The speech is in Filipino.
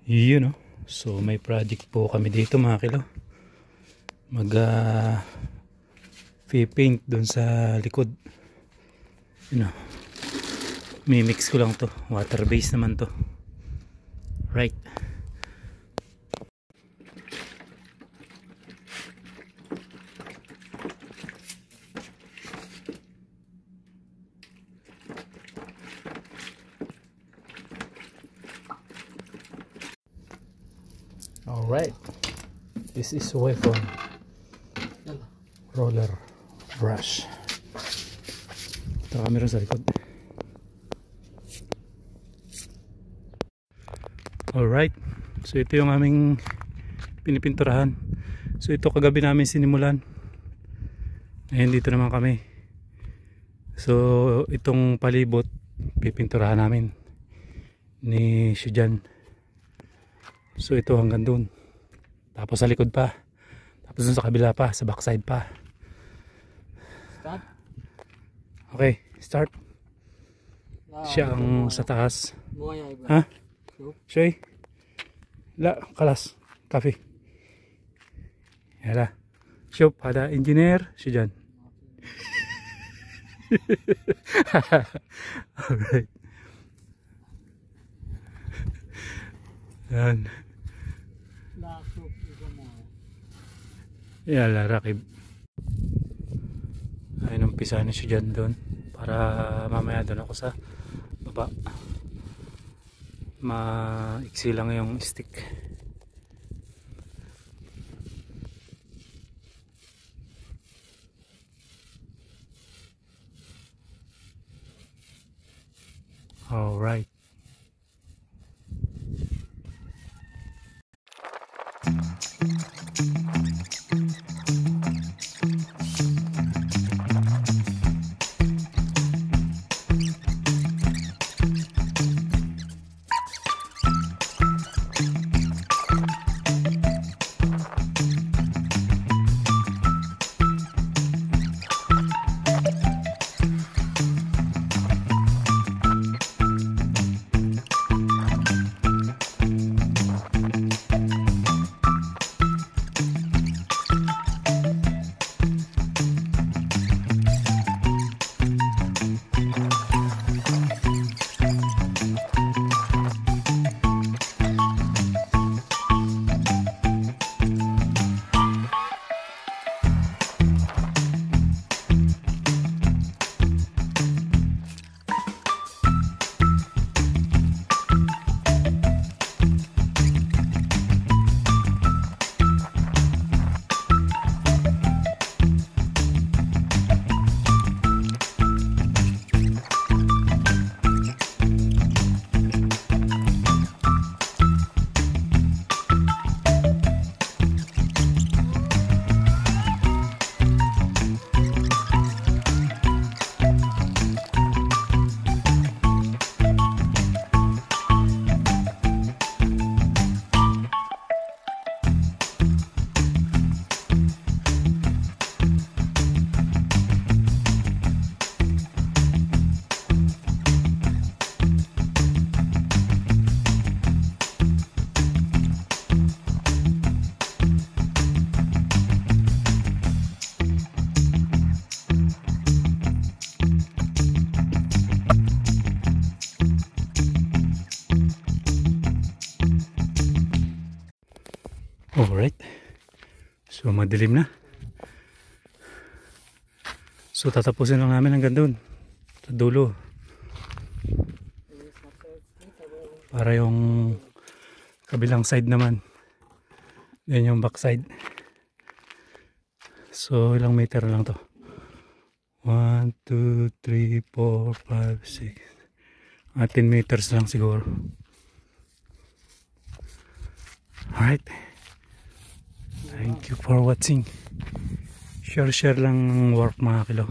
Yun, no? So may project po kami dito mga kilo. Mag paint dun sa likod. Yun, no? Mimix ko lang to. Water based naman to. Right. Alright, this is weapon roller brush. Ito kami rin sa likod. Alright, so ito yung aming pinipinturahan. So ito kagabi namin sinimulan. Ngayon dito naman kami. So itong palibot pipinturahan namin ni Shujan. So ito hanggang dun. Tapos sa likod pa. Tapos dun sa kabila pa. Sa backside pa. Start? Okay, start. Siya ang sa taas. Ha? Siya la, kalas. Kafe. Yala. Shop, ada engineer. Siya dyan. Alright. Yan. Yala, rakib. Ayun, umpisa na siya dyan doon. Para mamaya doon ako sa baba. Maiksi lang yung stick. Alright. Alright. So madilim na. So tatapusin lang namin hanggang doon. Sa dulo. Para yung kabilang side naman. Yan yung back side. So ilang meter lang to. 1, 2, 3, 4, 5, 6. 10 meters lang siguro. Alright. Thank you for watching. Share lang ng work mga kilo.